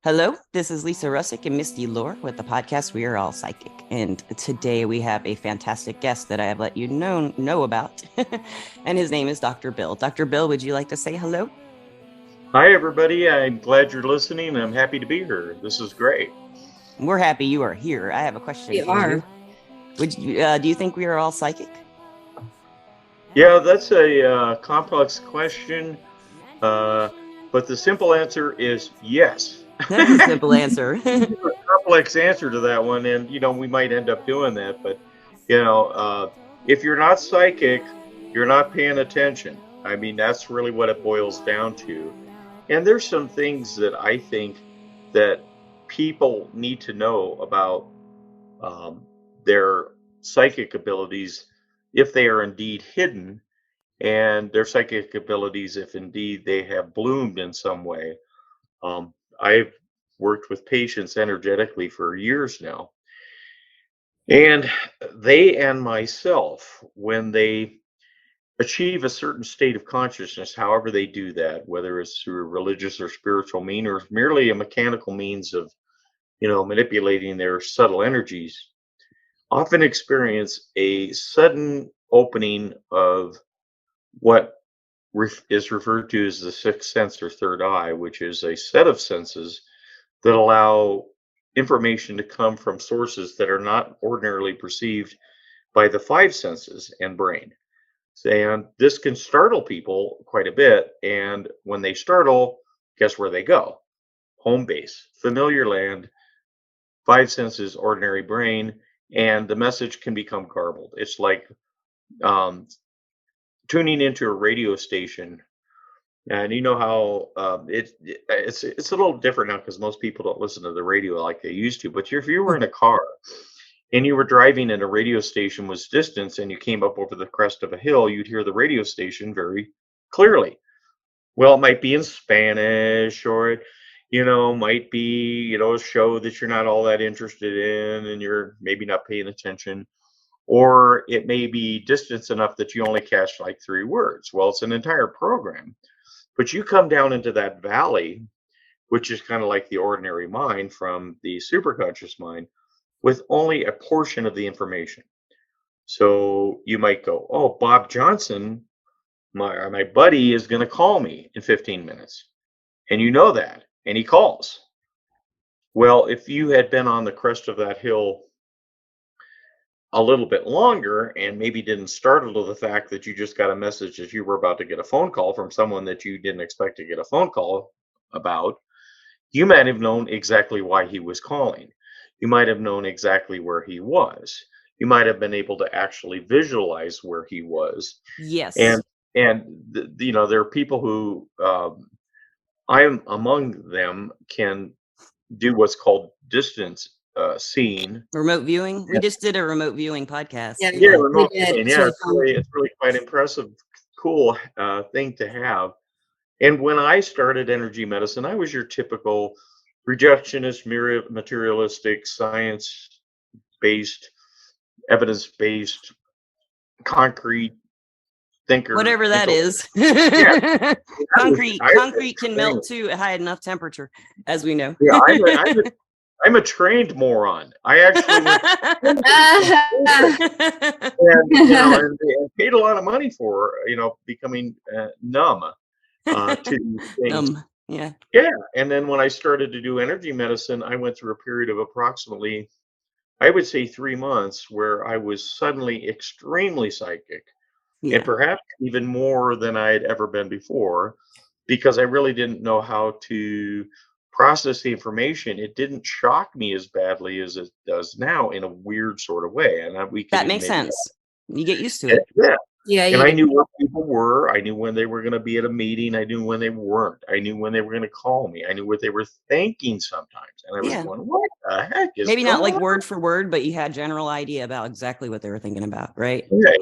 Hello, this is Lisa Russick and Misty Lore with the podcast We Are All Psychic. And today we have a fantastic guest that I have let you know about. And his name is Dr. Bill. Dr. Bill, would you like to say hello? Hi, everybody. I'm glad you're listening. I'm happy to be here. This is great. We're happy you are here. I have a question for you. Do you think we are all psychic? Yeah, that's a complex question. But the simple answer is yes. That's a simple answer. A complex answer to that one, and we might end up doing that. But if you're not psychic, you're not paying attention. I mean, that's really what it boils down to. And there's some things that I think that people need to know about their psychic abilities if they are indeed hidden, and their psychic abilities if indeed they have bloomed in some way. I've worked with patients energetically for years now, and they and myself, when they achieve a certain state of consciousness, however they do that, whether it's through a religious or spiritual mean or merely a mechanical means of manipulating their subtle energies, often experience a sudden opening of what is referred to as the sixth sense or third eye, which is a set of senses that allow information to come from sources that are not ordinarily perceived by the five senses and brain. And this can startle people quite a bit. And when they startle, guess where they go? Home base, familiar land, five senses, ordinary brain, and the message can become garbled. It's like tuning into a radio station, and you know how it's a little different now because most people don't listen to the radio like they used to. But if you were in a car and you were driving and a radio station was distant and you came up over the crest of a hill, you'd hear the radio station very clearly. Well, it might be in Spanish, or it might be a show that you're not all that interested in and you're maybe not paying attention. Or it may be distance enough that you only catch like three words. Well, it's an entire program. But you come down into that valley, which is kind of like the ordinary mind from the superconscious mind, with only a portion of the information. So you might go, oh, Bob Johnson, my buddy, is going to call me in 15 minutes. And you know that. And he calls. Well, if you had been on the crest of that hill a little bit longer and maybe didn't startle to the fact that you just got a message that you were about to get a phone call from someone that you didn't expect to get a phone call about, you might have known exactly why he was calling. You might have known exactly where he was. You might have been able to actually visualize where he was. Yes. And there are people who I am among them can do what's called distance seeing, remote viewing. We just did a remote viewing podcast. Yeah, remote viewing. Yeah, it's really quite impressive, cool thing to have. And when I started energy medicine, I was your typical rejectionist, materialistic, science-based, evidence-based, concrete thinker. Whatever that is. Yeah. Concrete can melt too at high enough temperature, as we know. Yeah, I'm a trained moron. I actually and paid a lot of money for becoming numb to these things. Yeah. And then when I started to do energy medicine, I went through a period of approximately, I would say, 3 months where I was suddenly extremely psychic, and perhaps even more than I had ever been before, because I really didn't know how to process the information. It didn't shock me as badly as it does now in a weird sort of way. And that makes sense. You get used to it. Yeah. And I knew where people were. I knew when they were going to be at a meeting. I knew when they weren't. I knew when they were going to call me. I knew what they were thinking sometimes. And I was going, what the heck is maybe not like word for word, but you had general idea about exactly what they were thinking about, right? Right.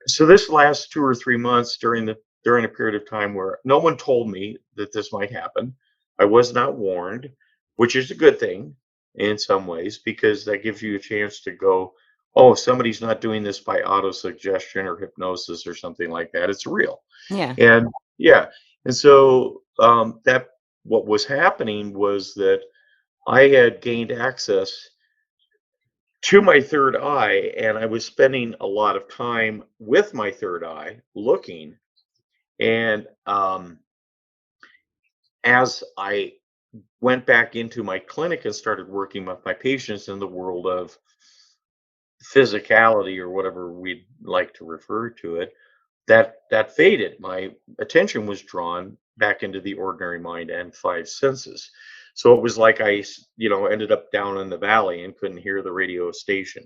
So this last 2 or 3 months during a period of time where no one told me that this might happen, I was not warned, which is a good thing in some ways, because that gives you a chance to go, oh, somebody's not doing this by auto-suggestion or hypnosis or something like that. It's real. Yeah. And so that what was happening was that I had gained access to my third eye, and I was spending a lot of time with my third eye looking. And as I went back into my clinic and started working with my patients in the world of physicality or whatever we'd like to refer to it, that faded. My attention was drawn back into the ordinary mind and five senses. So it was like ended up down in the valley and couldn't hear the radio station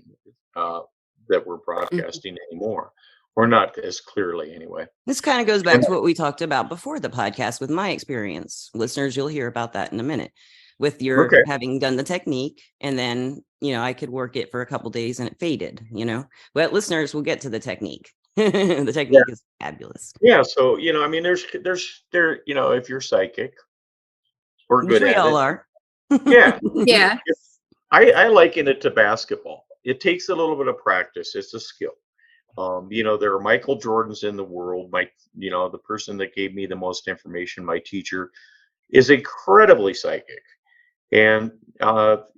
uh, that were Mhm. broadcasting anymore, or not as clearly anyway. This kind of goes back And to what we talked about before the podcast with my experience. Listeners, you'll hear about that in a minute with your okay, having done the technique. And then, I could work it for a couple days and it faded, but listeners will get to the technique. The yeah, technique is fabulous, yeah. So I mean, if you're psychic or which good we at all it, are. yeah. Yeah. If, I liken it to basketball. It takes a little bit of practice. It's a skill. There are Michael Jordans in the world. The person that gave me the most information, my teacher, is incredibly psychic. And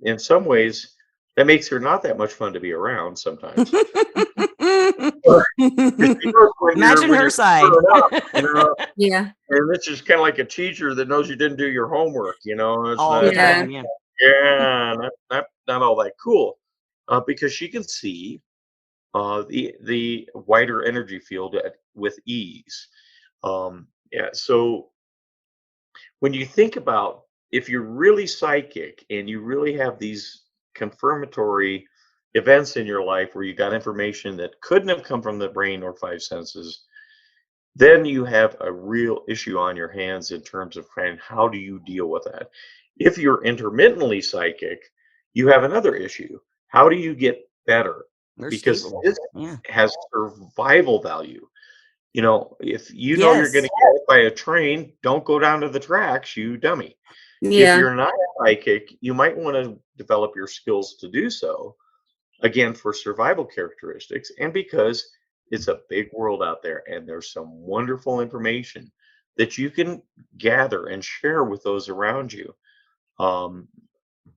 in some ways, that makes her not that much fun to be around sometimes. Because she knows Imagine when her you're side. screwing up. Yeah. And it's just kind of like a teacher that knows you didn't do your homework. It's All the not, Yeah. time, yeah. yeah, not all that cool. Because she can see the wider energy field with ease. Yeah, so when you think about if you're really psychic and you really have these confirmatory events in your life where you got information that couldn't have come from the brain or five senses, then you have a real issue on your hands in terms of how do you deal with that. If you're intermittently psychic, you have another issue. How do you get better? They're Because stable. this Yeah. has survival value. If you know you're going to Yes. get hit by a train, don't go down to the tracks, you dummy. If Yeah. you're not psychic, you might want to develop your skills to do so, again, for survival characteristics, and because it's a big world out there and there's some wonderful information that you can gather and share with those around you. Um,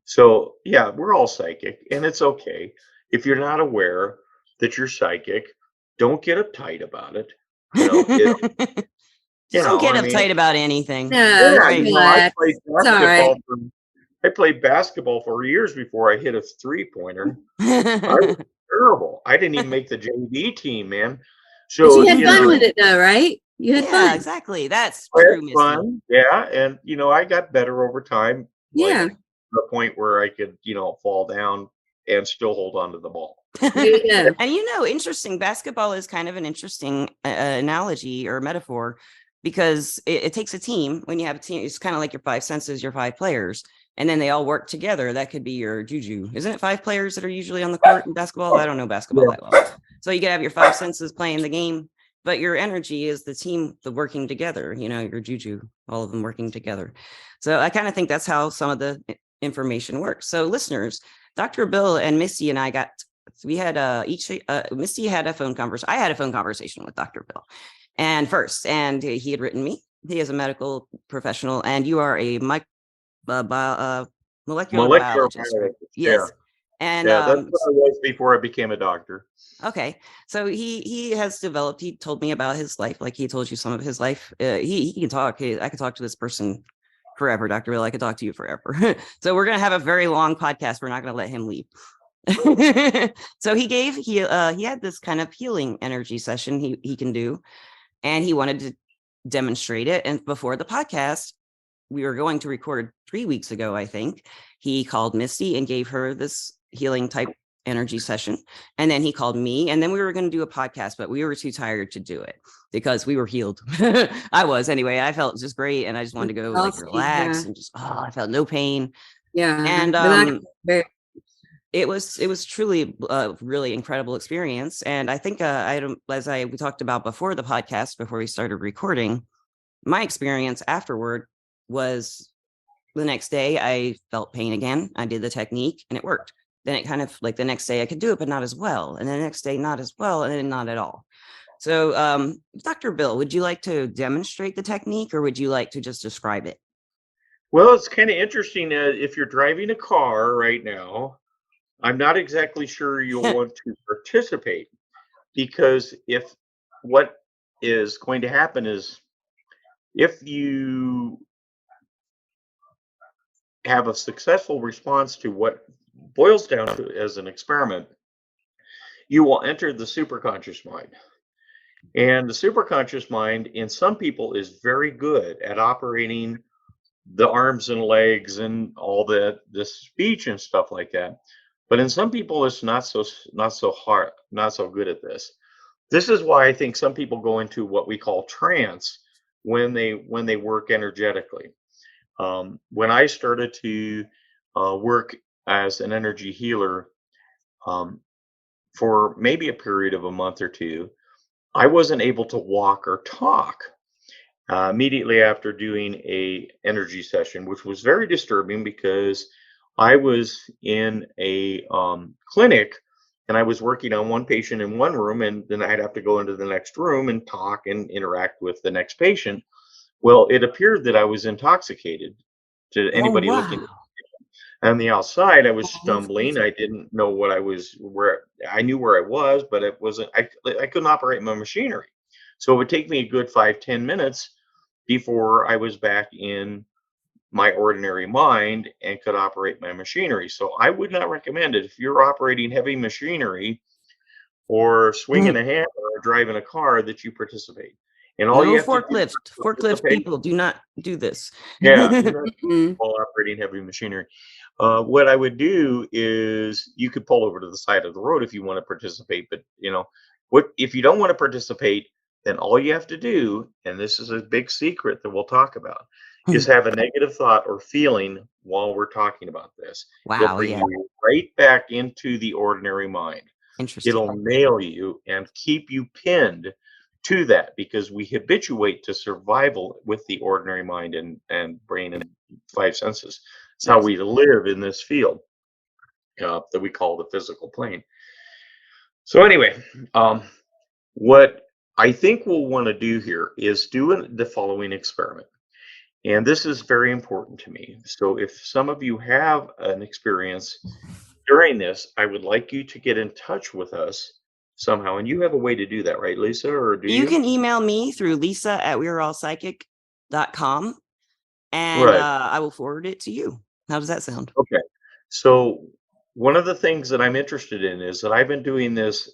so, yeah, we're all psychic, and it's okay. If you're not aware that you're psychic, don't get uptight about it. You know, it, Just don't get I mean, uptight about anything. No, yeah, Right. relax. It's all right. I played basketball for years before I hit a three-pointer. I was terrible. I didn't even make the JV team, man. But So, you had fun with it though, right? You had Yeah, fun. exactly. That's I had true, Misty. fun. Yeah, and I got better over time, like Yeah. to the point where I could, fall down and still hold on to the ball. There you go. And interesting. Basketball is kind of an interesting analogy or metaphor because it takes a team. When you have a team, it's kind of like your five senses, your five players, and then they all work together. That could be your juju. Isn't it five players that are usually on the court in basketball? I don't know basketball that well. So you can have your five senses playing the game, but your energy is the team, the working together, your juju, all of them working together. So I kind of think that's how some of the information works. So listeners, Dr. Bill and Misty and I we had Misty had a phone conversation. I had a phone conversation with Dr. Bill and he had written me. He is a medical professional and you are a molecular biologist. Right? Yes. Yeah. And Yeah, that's what I was before I became a doctor. okay. So he has developed, he told me about his life. Like he told you some of his life. He can talk. I could talk to this person forever, Dr. Bill. I could talk to you forever. So we're going to have a very long podcast. We're not going to let him leave. So he had this kind of healing energy session he can do, and he wanted to demonstrate it. And before the podcast, we were going to record 3 weeks ago, I think, he called Misty and gave her this healing type energy session. And then he called me, and then we were going to do a podcast, but we were too tired to do it because we were healed. I was anyway. I felt just great, and I just wanted to go like relax and just I felt no pain. Yeah. And it was truly a really incredible experience. And I think we talked about before the podcast, before we started recording, my experience afterward was the next day I felt pain again. I did the technique and it worked. Then it kind of like the next day I could do it, but not as well. And the next day, not as well. And then not at all. So, Dr. Bill, would you like to demonstrate the technique or would you like to just describe it? Well, it's kind of interesting. If you're driving a car right now, I'm not exactly sure you'll want to participate, because if what is going to happen is, if you have a successful response to what boils down to as an experiment, you will enter the superconscious mind. And the superconscious mind in some people is very good at operating the arms and legs and all the speech and stuff like that. But in some people, it's not so hard, not so good at this. This is why I think some people go into what we call trance when they work energetically. When I started to work as an energy healer, um, for maybe a period of a month or two, I wasn't able to walk or talk immediately after doing a energy session, which was very disturbing because I was in a clinic and I was working on one patient in one room, and then I'd have to go into the next room and talk and interact with the next patient. Well, it appeared that I was intoxicated to Oh, anybody looking. wow. On the outside, I was Oh, that's stumbling. crazy. I didn't know what I was where I knew where I was, but it wasn't. I couldn't operate my machinery, so it would take me a good 5-10 minutes before I was back in my ordinary mind and could operate my machinery. So I would not recommend it if you're operating heavy machinery or swinging a hammer or driving a car that you participate. And all you No have to do forklift. to Forklift participate, people do not do this. yeah, do not Mm-mm. while operating heavy machinery. What I would do is you could pull over to the side of the road if you want to participate, but what if you don't want to participate, then all you have to do, and this is a big secret that we'll talk about, is have a negative thought or feeling while we're talking about this. It'll Wow, bring yeah. you right back into the ordinary mind. Interesting. It'll nail you and keep you pinned to that, because we habituate to survival with the ordinary mind and brain and five senses. It's how Yes. we live in this field that we call the physical plane. So anyway, what I think we'll want to do here is do the following experiment. And this is very important to me. So if some of you have an experience during this, I would like you to get in touch with us somehow. And you have a way to do that, right, Lisa? Or do You you? can email me through lisa@weareallpsychic.com and Right. I will forward it to you. How does that sound? Okay. So one of the things that I'm interested in is that I've been doing this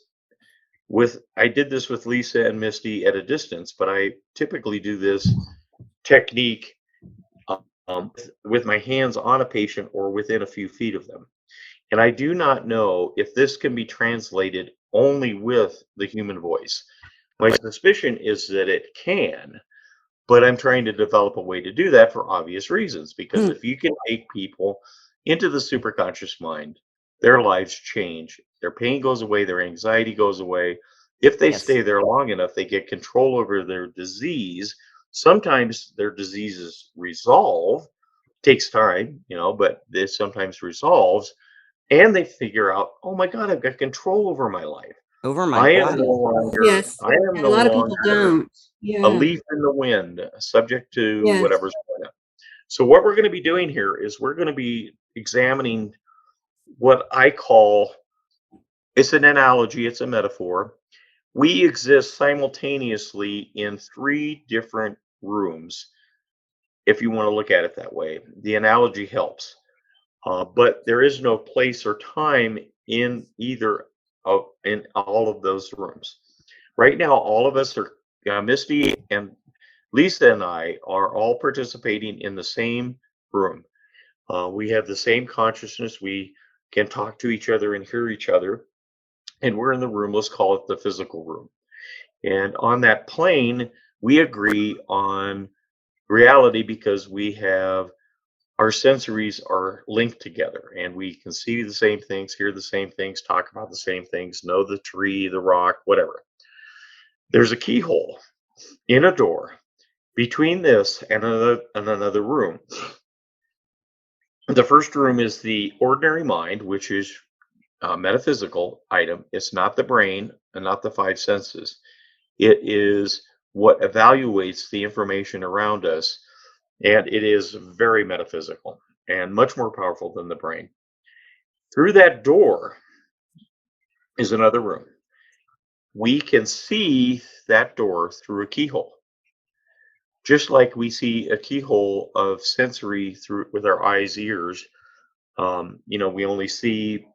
I did this with Lisa and Misty at a distance, but I typically do this technique with my hands on a patient or within a few feet of them. And I do not know if this can be translated only with the human voice. My suspicion is that it can, but I'm trying to develop a way to do that for obvious reasons. Because if you can take people into the superconscious mind, their lives change, their pain goes away, their anxiety goes away. If they Yes. stay there long enough, they get control over their disease. Sometimes their diseases resolve, takes time, but this sometimes resolves, and they figure out, oh my God, I've got control over my life. Over my I am no body. longer, Yes. I am A no lot of people longer don't. a Yeah. leaf in the wind, subject to Yes. whatever's going on. So what we're going to be doing here is we're going to be examining what I call, it's an analogy, it's a metaphor. We exist simultaneously in 3 different rooms, if you want to look at it that way. The analogy helps. But there is no place or time in in all of those rooms. Right now, all of us are, Misty and Lisa and I are all participating in the same room. We have the same consciousness. We can talk to each other and hear each other. And we're in the room, let's call it the physical room. And on that plane, we agree on reality because our sensories are linked together and we can see the same things, hear the same things, talk about the same things, know the tree, the rock, whatever. There's a keyhole in a door between this and another room. The first room is the ordinary mind, which is a metaphysical item. It's not the brain and not the five senses. It is what evaluates the information around us And it is very metaphysical and much more powerful than the brain. Through that door is another room. We can see that door through a keyhole, just like we see a keyhole of sensory through with our eyes, ears. We only see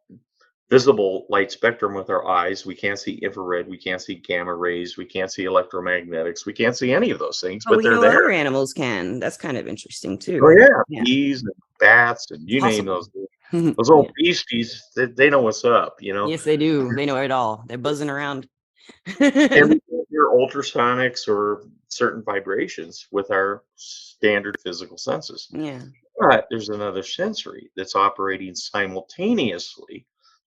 visible light spectrum with our eyes. We can't see infrared. We can't see gamma rays. We can't see electromagnetics. We can't see any of those things, Oh, but we they're know there. other animals can. That's kind of interesting too. Oh yeah, Yeah. bees and bats and you name Possible. those old beasties. They know what's up. Yes, they do. They know it all. They're buzzing around. And we can hear ultrasonics or certain vibrations with our standard physical senses. Yeah. But there's another sensory that's operating simultaneously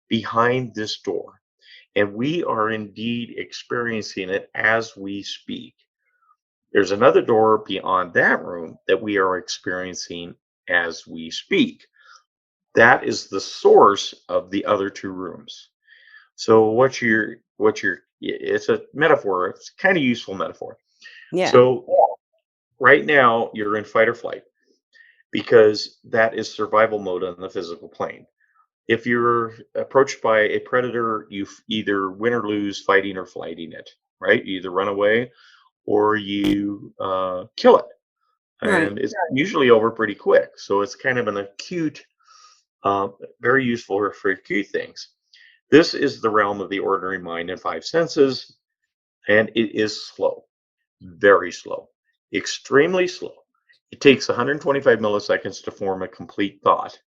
behind this door. And we are indeed experiencing it as we speak. There's another door beyond that room that we are experiencing as we speak. That is the source of the other two rooms. So it's a metaphor. It's kind of useful metaphor. Yeah. So right now you're in fight or flight because that is survival mode on the physical plane. If you're approached by a predator, you either win or lose fighting or flighting it, right? You either run away or you kill it. Right. And it's usually over pretty quick. So it's kind of an acute, very useful for acute things. This is the realm of the ordinary mind and five senses, and it is slow, very slow, extremely slow. It takes 125 milliseconds to form a complete thought,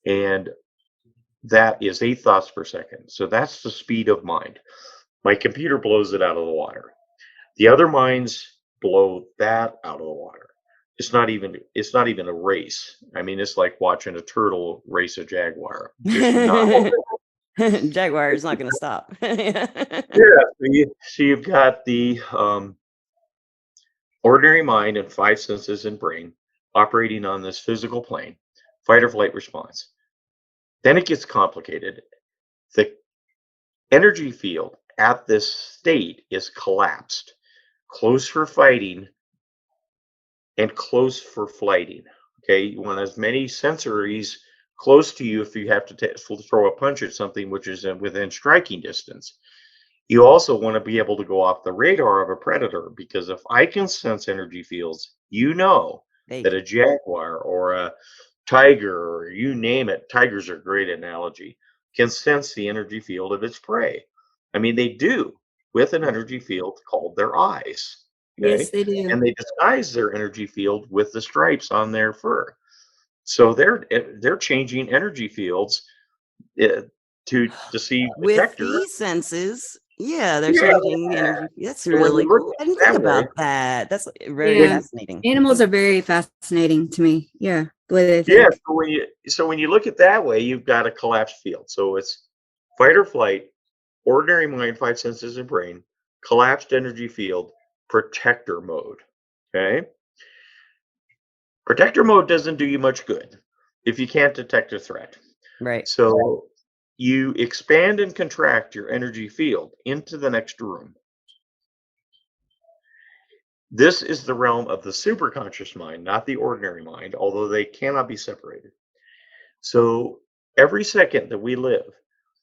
and that is 8 thoughts per second. So that's the speed of mind. My computer blows it out of the water. The other minds blow that out of the water. It's not even a race. I mean, it's like watching a turtle race a jaguar. Jaguar is not going to stop. Yeah. So you've got the ordinary mind and five senses and brain operating on this physical plane, fight or flight response. Then it gets complicated. The energy field at this state is collapsed, close for fighting and close for flighting. Okay, you want as many sensories close to you if you have to throw a punch at something which is within striking distance. You also want to be able to go off the radar of a predator, because if I can sense energy fields, that a jaguar or a tiger, or you name it, tigers are a great analogy, can sense the energy field of its prey. I mean, they do with an energy field called their eyes. Okay? Yes, they do. And they disguise their energy field with the stripes on their fur. So they're changing energy fields to deceive detectors. With these senses. Yeah, they're changing the energy. That's really cool. I didn't think about that. That's very fascinating. Animals are very fascinating to me. Yeah, the way they think. Yeah, so when you look at that way, you've got a collapsed field. So it's fight or flight, ordinary mind, five senses and brain, collapsed energy field, protector mode. Okay? Protector mode doesn't do you much good if you can't detect a threat. Right. So you expand and contract your energy field into the next room. This is the realm of the superconscious mind, not the ordinary mind, although they cannot be separated. So every second that we live,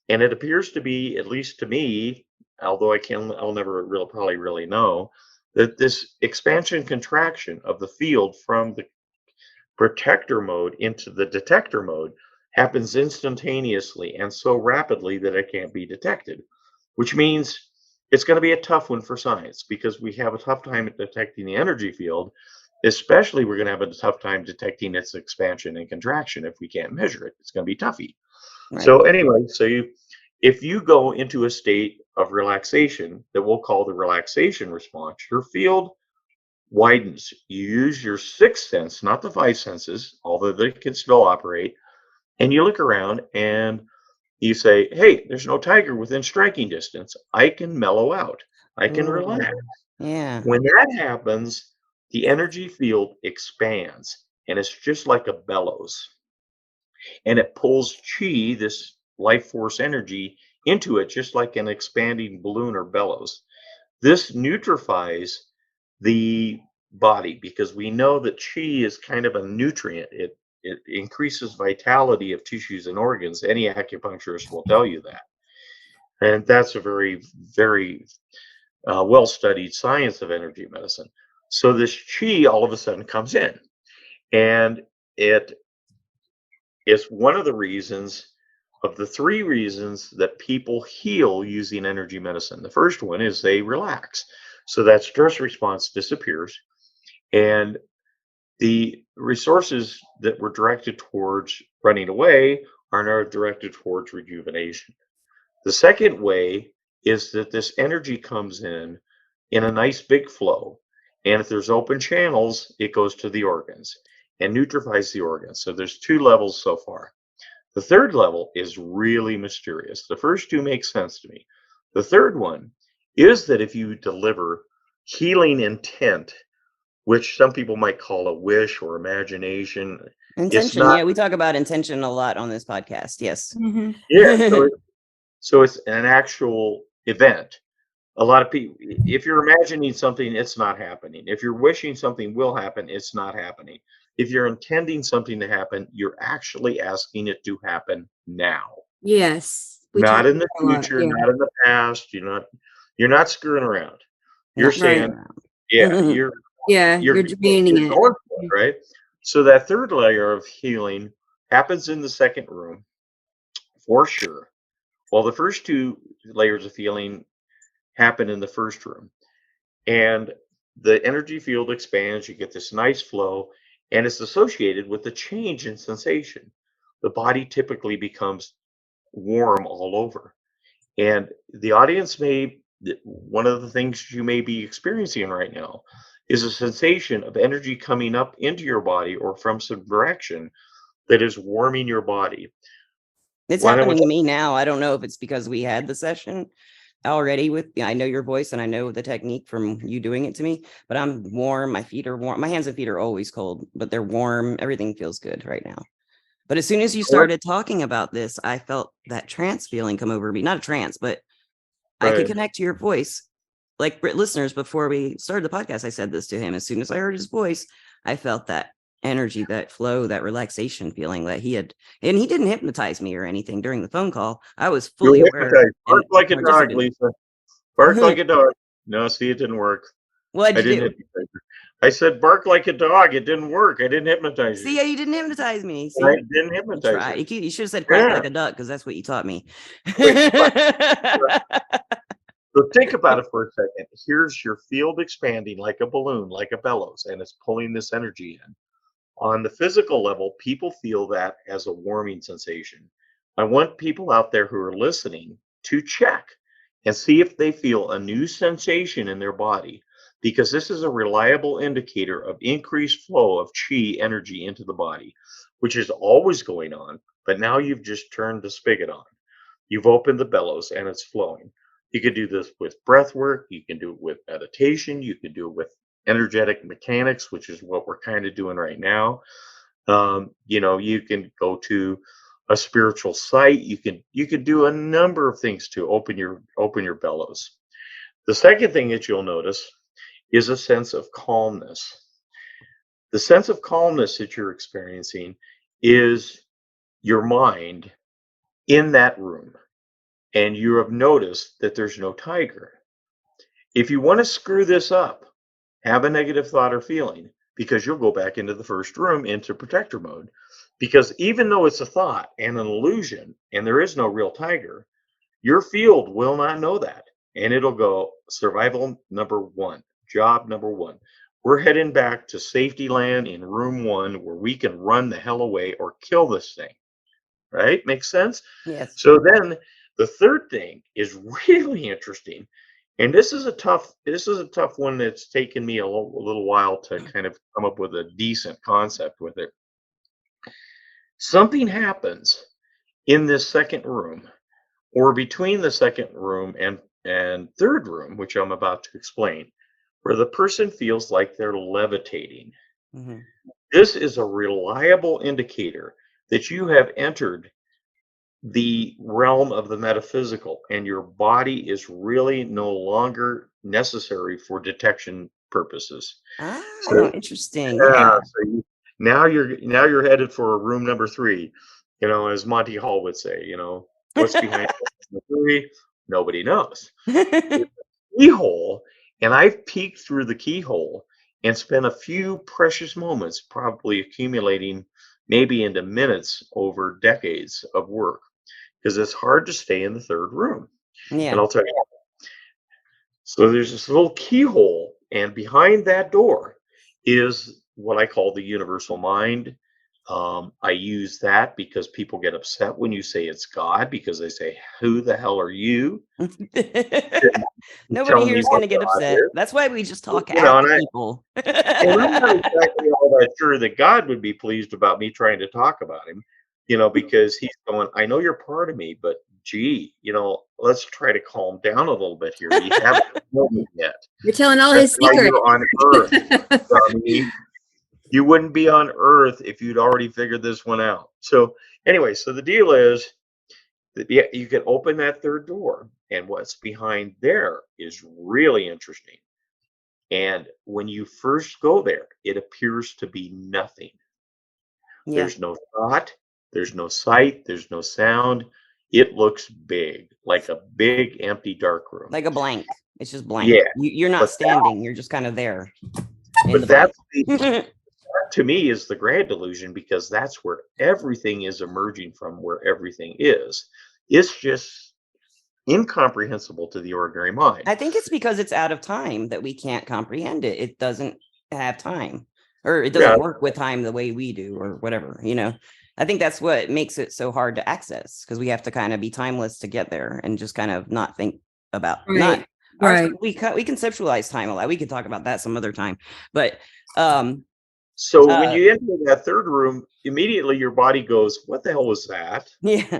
and it appears to be, at least to me, although I'll never probably really know, that this expansion contraction of the field from the protector mode into the detector mode happens instantaneously and so rapidly that it can't be detected, which means it's going to be a tough one for science, because we have a tough time at detecting the energy field. Especially, we're going to have a tough time detecting its expansion and contraction if we can't measure it. It's going to be toughy. Right. So anyway, if you go into a state of relaxation that we'll call the relaxation response, your field widens. You use your sixth sense, not the five senses, although they can still operate, and you look around and you say, hey, there's no tiger within striking distance. I can mellow out. I can relax. Yeah. When that happens, the energy field expands, and it's just like a bellows. And it pulls chi, this life force energy, into it, just like an expanding balloon or bellows. This neutralifies the body, because we know that chi is kind of a nutrient. It increases vitality of tissues and organs. Any acupuncturist will tell you that. And that's a very, very well studied science of energy medicine. So this chi all of a sudden comes in, and it is one of the reasons of the three reasons that people heal using energy medicine. The first one is they relax. So that stress response disappears, and the resources that were directed towards running away are now directed towards rejuvenation. The second way is that this energy comes in a nice big flow. And if there's open channels, it goes to the organs and neutralifies the organs. So there's two levels so far. The third level is really mysterious. The first two make sense to me. The third one is that if you deliver healing intent, which some people might call a wish or imagination, it's Intention. not. Yeah, we talk about intention a lot on this podcast. Yes. Yeah, so it's an actual event. A lot of people, if you're imagining something, it's not happening. If you're wishing something will happen, it's not happening. If you're intending something to happen, you're actually asking it to happen now. Yes. We Not talk in the about that a lot, future, yeah. not in the past. You're not screwing around. You're Not saying, screwing around. yeah, you're Yeah, you're draining you're it. going for it, right? So that third layer of healing happens in the second room for sure. Well, the first two layers of healing happen in the first room, and the energy field expands. You get this nice flow, and it's associated with the change in sensation. The body typically becomes warm all over, and the audience one of the things you may be experiencing right now is a sensation of energy coming up into your body or from some direction that is warming your body. It's When I happening was to me now. I don't know if it's because we had the session already with, I know your voice and I know the technique from you doing it to me, but I'm warm. My feet are warm. My hands and feet are always cold, but they're warm. Everything feels good right now. But as soon as you started talking about this, I felt that trance feeling come over me. Not a trance, but I could Right. connect to your voice. Like listeners, before we started the podcast, I said this to him. As soon as I heard his voice, I felt that energy, that flow, that relaxation feeling that he had. And he didn't hypnotize me or anything during the phone call. I was You're fully aware hypnotized. Bark and like a dog, participating. Lisa. Bark like a dog. No, see, it didn't work. What'd I you didn't do? hypnotize you. I said bark like a dog. It didn't work. I didn't hypnotize See, you. yeah, you didn't hypnotize me. See, I didn't you hypnotize you. tried. You should have said quack Yeah. like a duck because that's what you taught me. Wait, so think about it for a second. Here's your field expanding like a balloon, like a bellows, and it's pulling this energy in. On the physical level, people feel that as a warming sensation. I want people out there who are listening to check and see if they feel a new sensation in their body, because this is a reliable indicator of increased flow of chi energy into the body, which is always going on, but now you've just turned the spigot on. You've opened the bellows and it's flowing. You can do this with breath work, you can do it with meditation, you can do it with energetic mechanics, which is what we're kind of doing right now. You can go to a spiritual site. You can do a number of things to open your bellows. The second thing that you'll notice is a sense of calmness. The sense of calmness that you're experiencing is your mind in that room, and you have noticed that there's no tiger. If you want to screw this up, have a negative thought or feeling, because you'll go back into the first room into protector mode. Because even though it's a thought and an illusion and there is no real tiger, your field will not know that. And it'll go survival number one, job number one. We're heading back to safety land in room one where we can run the hell away or kill this thing. Right? Makes sense? Yes. So then the third thing is really interesting. And this is a tough one that's taken me a little while to kind of come up with a decent concept with it. Something happens in this second room, or between the second room and third room, which I'm about to explain, where the person feels like they're levitating. Mhm. This is a reliable indicator that you have entered the realm of the metaphysical, and your body is really no longer necessary for detection purposes. Oh, So, interesting. yeah, Yeah. so now you're headed for room number 3. As Monty Hall would say, what's behind number 3? Nobody knows. Keyhole, and I've peeked through the keyhole and spent a few precious moments, probably accumulating maybe into minutes over decades of work, because it's hard to stay in the third room. And Yeah. I'll tell you, so there's this little keyhole, and behind that door is what I call the universal mind. I use that because people get upset when you say it's God, because they say, "Who the hell are you? Nobody Telling here me is going what to get God upset. is?" That's why we just talk You know, at and I people. and I'm not exactly all that sure that God would be pleased about me trying to talk about him, because he's going, "I know you're part of me, but gee, let's try to calm down a little bit here. You haven't known it yet. You're telling all That's his why secrets. you're on Earth, dummy. You wouldn't be on Earth if you'd already figured this one out." So anyway, so the deal is that, yeah, you can open that third door, and what's behind there is really interesting. And when you first go there, it appears to be nothing. Yeah. There's no thought, there's no sight, there's no sound. It looks big, like a big empty dark room. Like a blank. It's just blank. Yeah, You're not but standing. You're just kind of there in the but blank. that to me is the grand illusion, because that's where everything is emerging from, where everything is. It's just incomprehensible to the ordinary mind. I think it's because it's out of time that we can't comprehend it. It doesn't have time, or it doesn't Yeah, work with time the way we do, or whatever, I think that's what makes it so hard to access, because we have to kind of be timeless to get there and just kind of not think about not Right. we conceptualize time a lot. We could talk about that some other time, but so when you enter that third room, immediately your body goes, "What the hell was that?" yeah.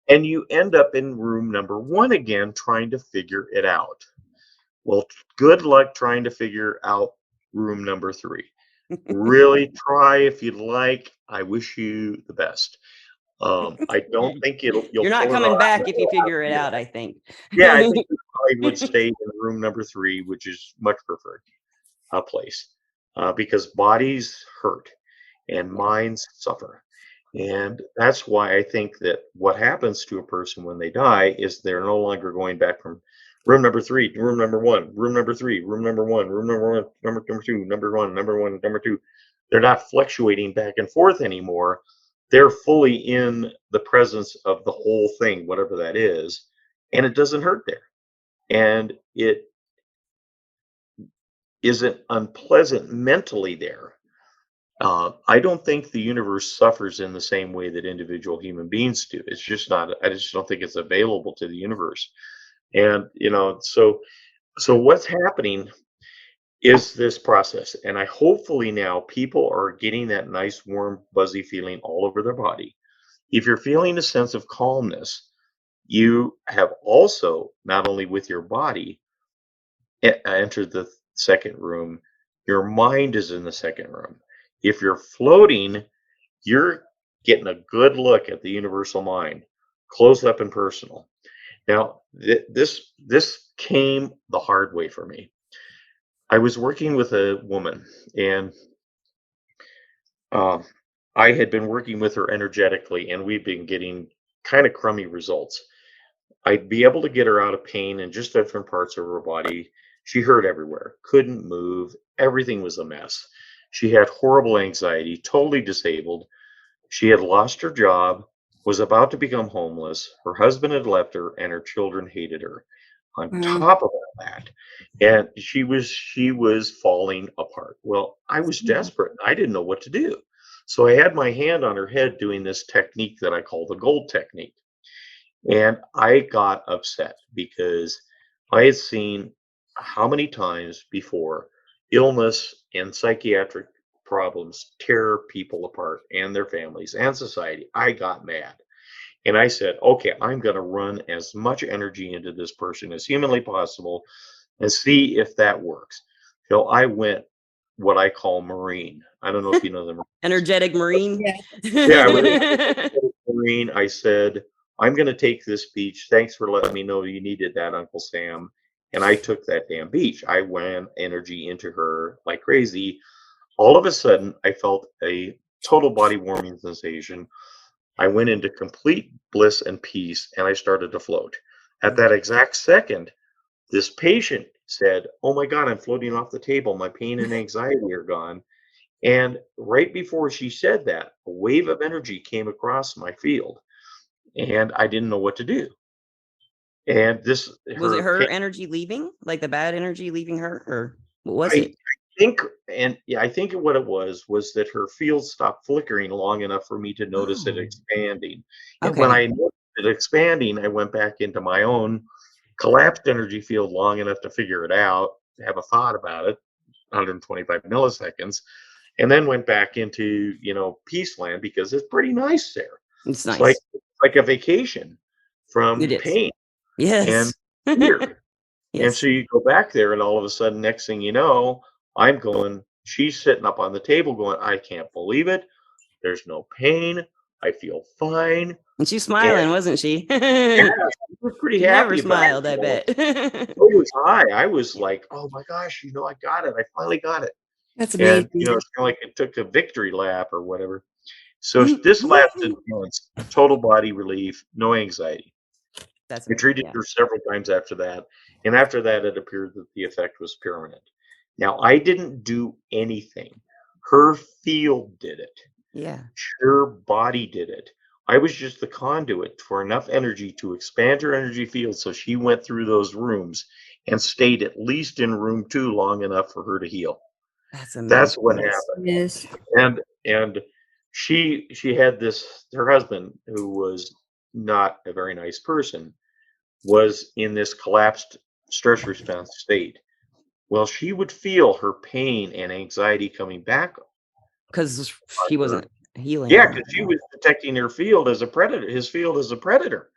And you end up in room number 1 again, trying to figure it out. Well, good luck trying to figure out room number 3. Really try if you'd like. I wish you the best. I don't think you'll You're not pull it coming off. back if you figure it out, I think. Yeah, I think you probably would stay in room number 3, which is much preferred place, because bodies hurt and minds suffer. And that's why I think that what happens to a person when they die is they're no longer going back from room number 3 to room number 1, room number 3, room number 1, room number 1, number 2, number 1, number 1, number 2. They're not fluctuating back and forth anymore. They're fully in the presence of the whole thing, whatever that is, and it doesn't hurt there. And it isn't unpleasant mentally there. I don't think the universe suffers in the same way that individual human beings do. It's just not. I just don't think it's available to the universe. And so what's happening is this process, and I hopefully now people are getting that nice, warm, buzzy feeling all over their body. If you're feeling a sense of calmness, you have also, not only with your body, entered the second room. Your mind is in the second room. If you're floating, you're getting a good look at the universal mind, close up and personal. Now, this came the hard way for me. I was working with a woman, and uh, I had been working with her energetically, and we've been getting kind of crummy results. I'd be able to get her out of pain in just different parts of her body. She hurt everywhere, couldn't move, everything was a mess. She had horrible anxiety, totally disabled. She had lost her job, was about to become homeless. Her husband had left her, and her children hated her. On top of all that, and she was falling apart. Well, I was desperate. I didn't know what to do. So I had my hand on her head doing this technique that I call the gold technique. And I got upset because I had seen how many times before illness and psychiatric problems tear people apart and their families and society. I got mad. And I said, okay, I'm going to run as much energy into this person as humanly possible and see if that works. So I went what I call Marine. I don't know if you know the Energetic Marine. Yeah, I went Marine. I said, I'm going to take this speech. Thanks for letting me know you needed that, Uncle Sam. And I took that damn beach. I ran energy into her like crazy. All of a sudden, I felt a total body warming sensation. I went into complete bliss and peace, and I started to float. At that exact second, this patient said, "Oh my God, I'm floating off the table. My pain and anxiety are gone." And right before she said that, a wave of energy came across my field, and I didn't know what to do. And this, Was it her her pain, energy leaving? Like the bad energy leaving her? Or what was I it? think, and yeah, I think what it was that her field stopped flickering long enough for me to notice it Oh, expanding. And when okay. I noticed it expanding, I went back into my own collapsed energy field long enough to figure it out, have a thought about it, 125 milliseconds, and then went back into, peace land because it's pretty nice there. It's It's like nice. like a vacation It from is. pain and Yes. fear. And Yes. so you go back there, and all of a sudden, next thing you know, she's sitting up on the table going, "I can't believe it. There's no pain. I feel fine." And she's And smiling, wasn't she? yeah, I was pretty She never happy about smiled, I it. bet. So was I. I was like, "Oh my gosh, I got it. I finally got it." That's And, amazing. it's kinda like it took a victory lap or whatever. So this lasted months, total body relief, no anxiety. That's I amazing. treated Yeah. her several times after that, and after that, it appeared that the effect was permanent. Now, I didn't do anything. Her field did it. Yeah. Her body did it. I was just the conduit for enough energy to expand her energy field so she went through those rooms and stayed at least in room 2 long enough for her to heal. That's That's amazing. what Yes. happened. Yes. And she had her husband, who was not a very nice person, was in this collapsed stress response state. Well, she would feel her pain and anxiety coming back Because on he her. wasn't healing Yeah, her. because she was detecting her field as a predator, his field as a predator.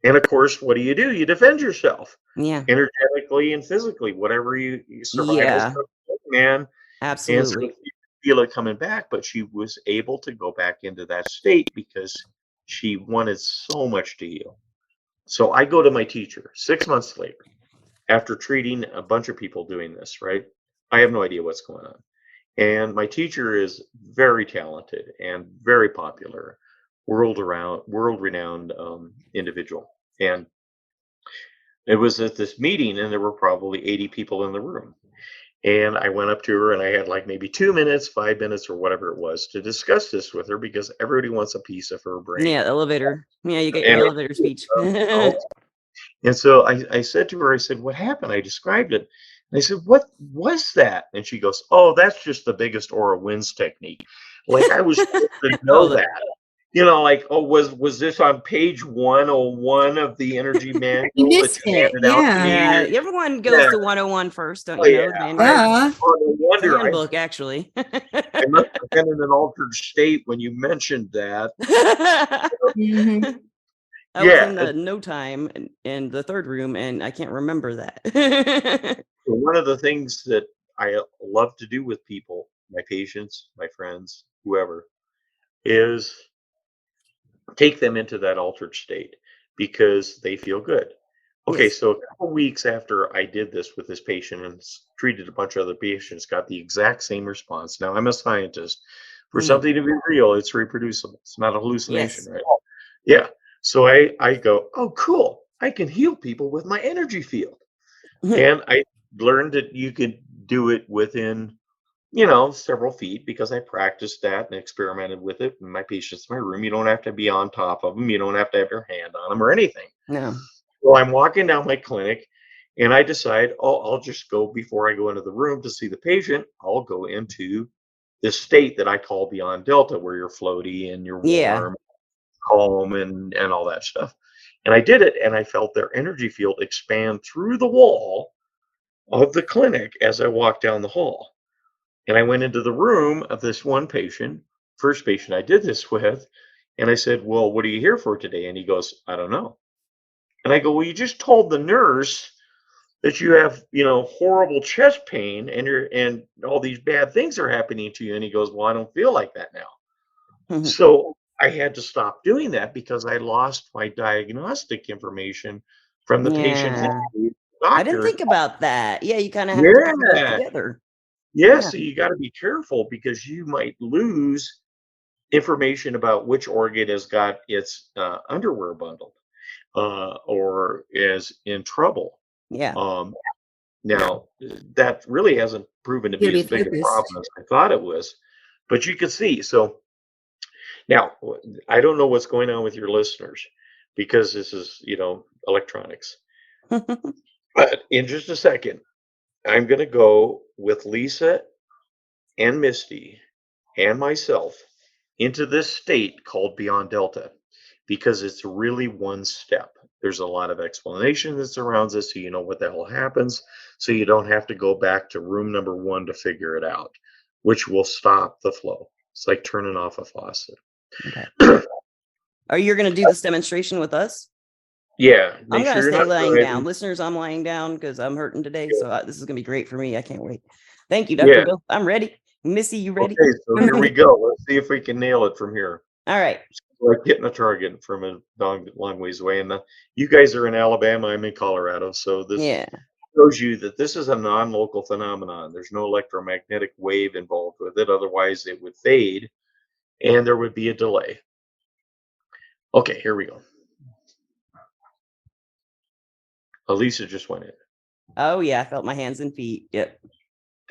And of course, what do? You defend yourself Yeah. energetically and physically, whatever survival Yeah. stuff, man. And so Absolutely. she could feel it coming back, but she was able to go back into that state because she wanted so much to heal. So I go to my teacher 6 months later after treating a bunch of people doing this, right? I have no idea what's going on. And my teacher is very talented and very popular, world renowned individual. And it was at this meeting, and there were probably 80 people in the room. And I went up to her, and I had like maybe 2 minutes, 5 minutes, or whatever it was to discuss this with her because everybody wants a piece of her brain. Yeah. Elevator. Yeah. You get your And elevator speech. And so I said to her, I said, "What happened?" I described it. And I said, "What was that?" And she goes, "Oh, that's just the biggest aura wins technique." Like I was supposed to Oh, know that. Like, oh, was this on page 101 of the energy You manual that missed you it. handed out to Yeah. me? yeah. Everyone goes Yeah. to 101 first, don't Oh, you yeah. know? The manual. Yeah. No It's a wonder handbook, actually. I must have been in an altered state when you mentioned that. Hmm. I was Yeah. in the no time in the third room, and I can't remember that. So one of the things that I love to do with people, my patients, my friends, whoever, is take them into that altered state because they feel good. Okay, Yes. so a couple weeks after I did this with this patient and treated a bunch of other patients, got the exact same response. Now I'm a scientist. For Mhm. something to be real, it's reproducible. It's not a hallucination, Yes. right? Yeah. So I go, oh, cool. I can heal people with my energy field. And I learned that you could do it within, several feet because I practiced that and experimented with it in my patients in my room. You don't have to be on top of them. You don't have to have your hand on them or anything. No. So I'm walking down my clinic and I decide, oh, I'll just go before I go into the room to see the patient. I'll go into this state that I call beyond delta, where you're floaty and you're Yeah. warm, calm, and all that stuff. And I did it, and I felt their energy field expand through the wall of the clinic as I walked down the hall. And I went into the room of this one patient, first patient I did this with, and I said, "Well, what are you here for today?" And he goes, "I don't know." And I go, "Well, you just told the nurse that you have, horrible chest pain and all these bad things are happening to you." And he goes, "Well, I don't feel like that now." So I had to stop doing that because I lost my diagnostic information from the patient Yeah. history I didn't doctor. think about that. Yeah, you kind of have to put it Yeah. together. Yeah, Yeah. so you got to be careful because you might lose information about which organ has got its underwear bundled or is in trouble. Yeah. Um, Now, that really hasn't proven to You be gotta as be big a focused. problem as I thought it was, but you can see. So now, I don't know what's going on with your listeners because this is, electronics. But in just a second, I'm going to go with Lisa and Misty and myself into this state called Beyond Delta because it's really one step. There's a lot of explanation that surrounds it, so you know what the hell happens, so you don't have to go back to room number one to figure it out, which will stop the flow. It's like turning off a faucet. Okay. Are you going to do this demonstration with us? Yeah, I'm make going to sure you're stay not laying down. driving. Listeners, I'm laying down because I'm hurting today. So this is going to be great for me. I can't wait. Thank you, Yeah. Dr. Bill. I'm ready. Missy, you ready? Okay, so I'm here we ready. go. Let's see if we can nail it from here. All right. Like hitting a target from a long ways away. And you guys are in Alabama. I'm in Colorado. So this Yeah. shows you that this is a non-local phenomenon. There's no electromagnetic wave involved with it. Otherwise, it would fade and there would be a delay. Okay, here we go. Lisa just went in. Oh, yeah. I felt my hands and feet. Yep.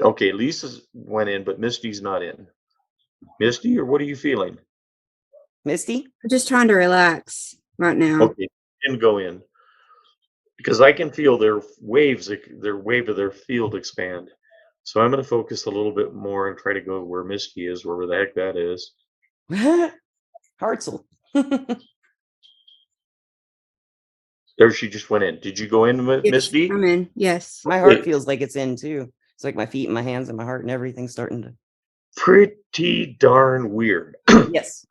Okay, Lisa went in, but Misty's not in. Misty, or what are you feeling? Misty? I'm just trying to relax right now. Okay, didn't go in. Because I can feel their waves, their wave of their field expand. So I'm going to focus a little bit more and try to go where Misty is, wherever the heck that is. Hartzell. There, she just went in. Did you go in with Yes, Misty? I'm in. Yes. My heart feels like it's in too. It's like my feet and my hands and my heart and everything's starting to. Pretty darn weird. Yes.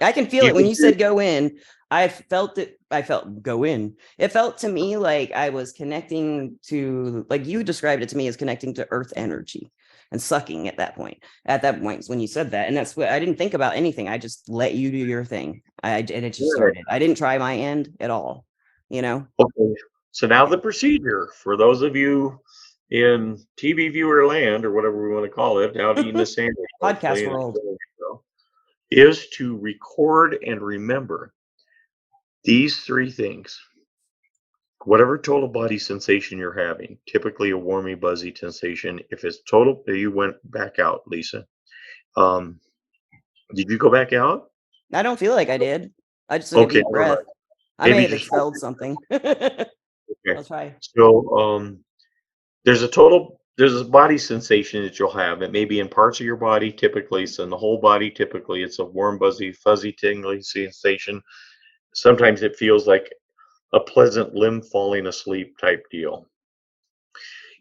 I can feel You it. When can you see- said go in, I felt it. I felt go in. It felt to me like I was connecting to, like you described it to me as connecting to earth energy and sucking at that point. At that point is when you said that. And that's what I didn't think about anything. I just let you do your thing. And it just started. I didn't try my end at all, Okay. So now the procedure for those of you in TV viewer land, or whatever we want to call it, out eating the sandwich, Podcast world. is to record and remember these three things. Whatever total body sensation you're having, typically a warmy, buzzy sensation. If it's total, you went back out, Lisa. Did you go back out? I don't feel like I did. I just took a Okay, deep breath. I Maybe may have just- expelled something. Okay. I'll try. So there's a body sensation that you'll have. It may be in parts of your body typically, so in the whole body typically it's a warm, buzzy, fuzzy, tingly sensation. Sometimes it feels like a pleasant limb falling asleep type deal.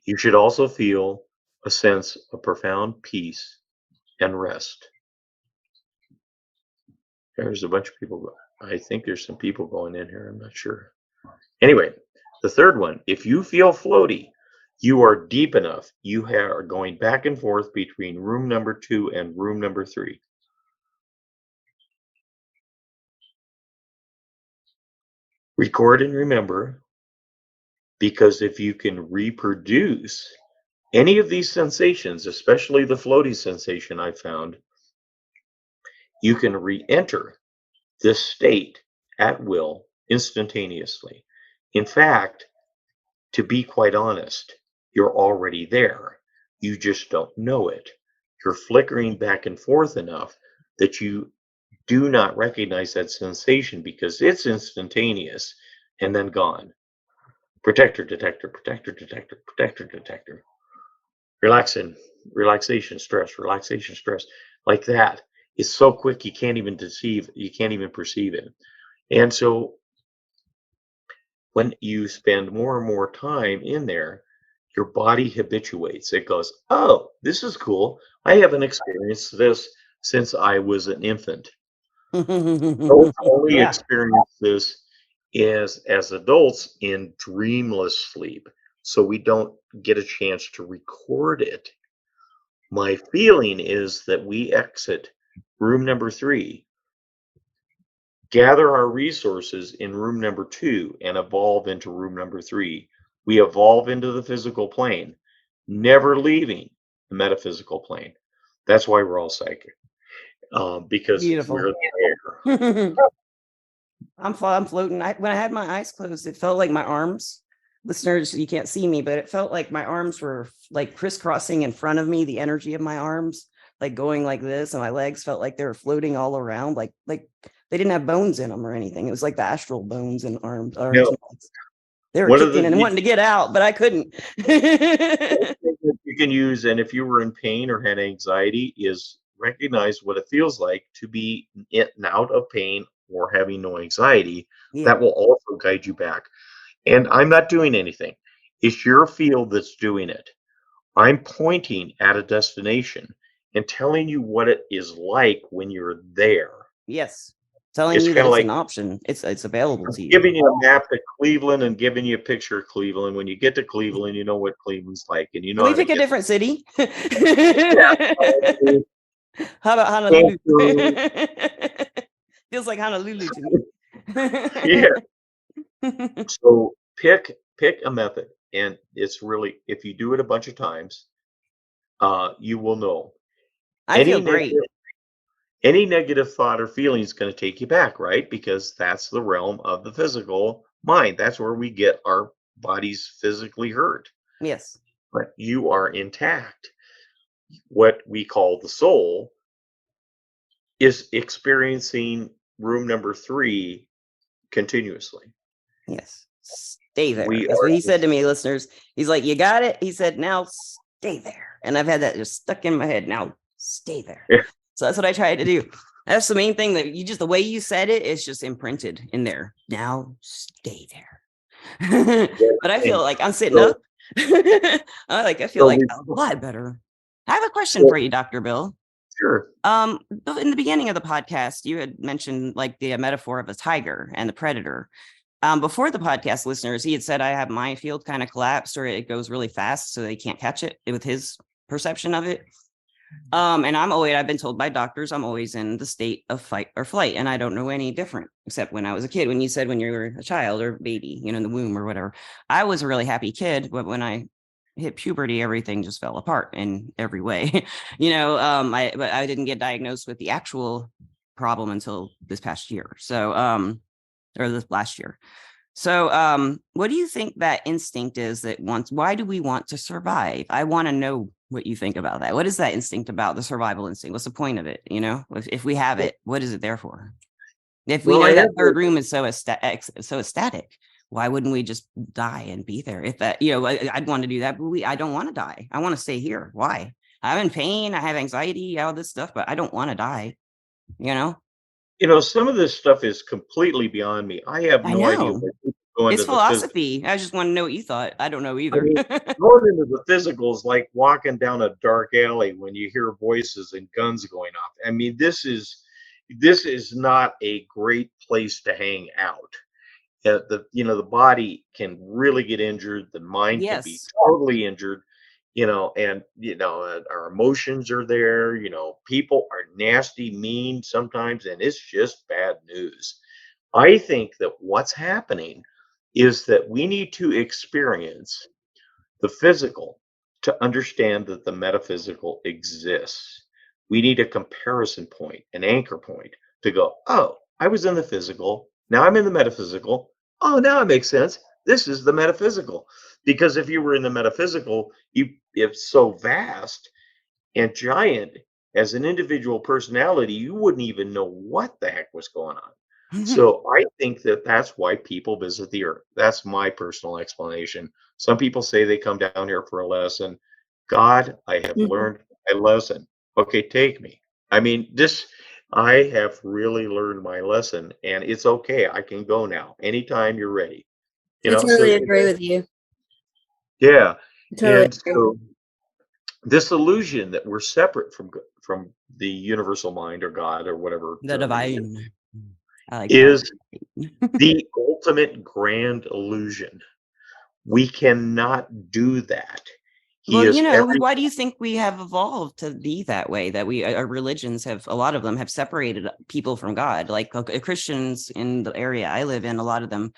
You should also feel a sense of profound peace and rest. There's a bunch of people. I think there's some people going in here. I'm not sure. Anyway, the third one, if you feel floaty, you are deep enough. You are going back and forth between room number 2 and room number 3. Record and remember, because if you can reproduce any of these sensations, especially the floaty sensation I found, you can re-enter this state at will instantaneously. In fact, to be quite honest, you're already there. You just don't know it. You're flickering back and forth enough that you do not recognize that sensation because it's instantaneous and then gone. Protector, detector, protector, detector, protector, detector. Relaxation, stress, relaxation, stress. Like that. It's so quick you can't even perceive it. And so when you spend more and more time in there, your body habituates. It goes, oh, this is cool. I haven't experienced this since I was an infant. Adults only Yeah. experience this as adults in dreamless sleep. So we don't get a chance to record it. My feeling is that we exit room number 3, gather our resources in room number 2, and evolve into room number 3 We evolve into the physical plane, never leaving the metaphysical plane. That's why we're all psychic, because we're Beautiful. there. I'm floating. When I had my eyes closed, it felt like my arms, listeners, you can't see me, but it felt like my arms were like crisscrossing in front of me, the energy of my arms, like going like this, and my legs felt like they were floating all around, like they didn't have bones in them or anything. It was like the astral bones and arms and No, legs. They were one of the kicking and wanting to get out, but I couldn't. things that you can use, and if you were in pain or had anxiety, is recognize what it feels like to be in and out of pain or having no anxiety. Yeah. That will also guide you back. And I'm not doing anything. It's your field that's doing it. I'm pointing at a destination and telling you what it is like when you're there. Yes. Telling It's you kind that of it's like an option. It's available to you. giving you a map to Cleveland and giving you a picture of Cleveland. When you get to Cleveland, you know what Cleveland's like, and you know Can we how to pick a get different city? there. How about Honolulu? Cancun. Feels like Honolulu to me. Yeah. So pick a method, and it's really, if you do it a bunch of times, you will know. I feel great. Any negative thought or feeling is going to take you back, right? Because that's the realm of the physical mind. That's where we get our bodies physically hurt. Yes. But you are intact. What we call the soul is experiencing room number 3 continuously. Yes. Stay there. We That's are what he said to me, listeners. He's like, you got it. He said, now stay there. And I've had that just stuck in my head. Now stay there. Yeah. So that's what I tried to do. That's the main thing, that you just, the way you said it is just imprinted in there. Now stay there. But I feel like I'm sitting up. I feel like a lot better. I have a question for you, Dr. Bill. Sure. In the beginning of the podcast, you had mentioned like the metaphor of a tiger and the predator. Before the podcast, listeners, he had said I have my field kind of collapsed, or it goes really fast, so they can't catch it with his perception of it. And I've been told by doctors, I'm always in the state of fight or flight, and I don't know any different, except when I was a kid. When you said when you were a child or baby, in the womb or whatever, I was a really happy kid, but when I hit puberty, everything just fell apart in every way. But I didn't get diagnosed with the actual problem until this past year. So, or this last year. So, what do you think that instinct is that why do we want to survive? I want to know what you think about that. What is that instinct about, the survival instinct? What's the point of it? If we have it, what is it there for? If we know that third room is so ecstatic, why wouldn't we just die and be there? If that, I'd want to do that, but I don't want to die. I want to stay here. Why? I'm in pain. I have anxiety, all this stuff, but I don't want to die. Some of this stuff is completely beyond me. I have no idea where people go into It's philosophy. I just want to know what you thought. I don't know either. going into the physical is like walking down a dark alley when you hear voices and guns going off. I mean, this is not a great place to hang out. The body can really get injured. The mind can be totally injured. Our emotions are there. People are nasty, mean sometimes, and it's just bad news. I think that what's happening is that we need to experience the physical to understand that the metaphysical exists. We need a comparison point, an anchor point to go, oh, I was in the physical. Now I'm in the metaphysical. Oh, now it makes sense. This is the metaphysical. Because if you were in the metaphysical, it's so vast and giant as an individual personality, you wouldn't even know what the heck was going on. So I think that that's why people visit the earth. That's my personal explanation. Some people say they come down here for a lesson. God, I have learned my lesson. Okay, take me. I mean, I have really learned my lesson, and it's okay. I can go now. Anytime you're ready. I totally agree with you. Yeah. Totally and so this illusion that we're separate from the universal mind or God or whatever the divine is the ultimate grand illusion. We cannot do that. Why do you think we have evolved to be that way? That our religions a lot of them have separated people from God. Like Christians in the area I live in, a lot of them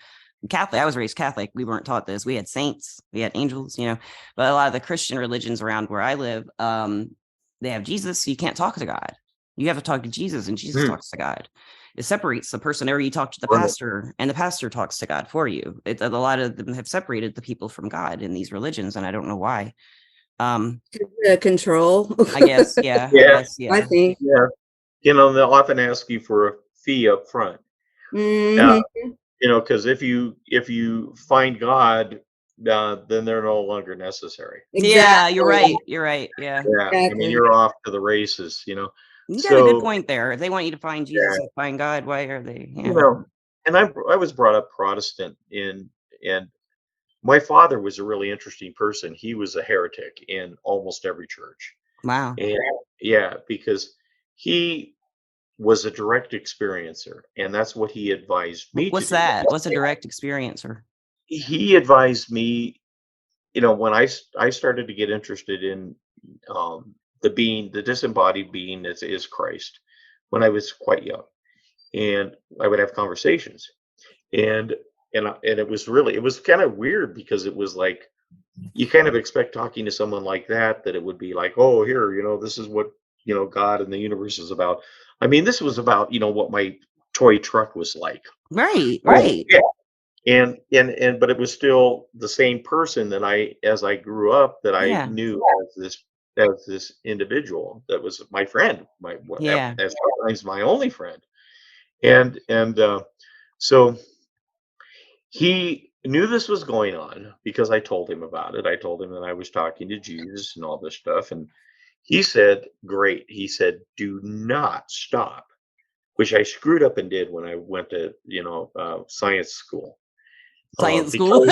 Catholic. I was raised Catholic. We weren't taught this. We had saints, we had angels, but a lot of the Christian religions around where I live, they have Jesus. So you can't talk to God. You have to talk to Jesus, and Jesus talks to God. It separates the person, or you talk to the pastor, and the pastor talks to God for you. A lot of them have separated the people from God in these religions, and I don't know why. Control. I guess, yeah. I think. Yeah. They'll often ask you for a fee up front. Because if you find God, then they're no longer necessary. Exactly. Yeah, you're right. Yeah. Exactly. I mean, you're off to the races. You got a good point there. If they want you to find Jesus and find God, why are they? And I was brought up Protestant and my father was a really interesting person. He was a heretic in almost every church. Wow. And because he was a direct experiencer, and that's what he advised me. What's that? What's a direct experiencer? He advised me, when I started to get interested in the disembodied being is Christ, when I was quite young, and I would have conversations, and it was kind of weird because it was like you kind of expect talking to someone like that it would be like, oh, here, this is what God and the universe is about. I mean, this was about what my toy truck was like. Right. Yeah. And but it was still the same person that as I grew up, that I knew as this individual that was my friend, as sometimes my only friend. And so he knew this was going on because I told him about it. I told him that I was talking to Jesus and all this stuff. And he said, great. He said, do not stop, which I screwed up and did when I went to, science school. Science school?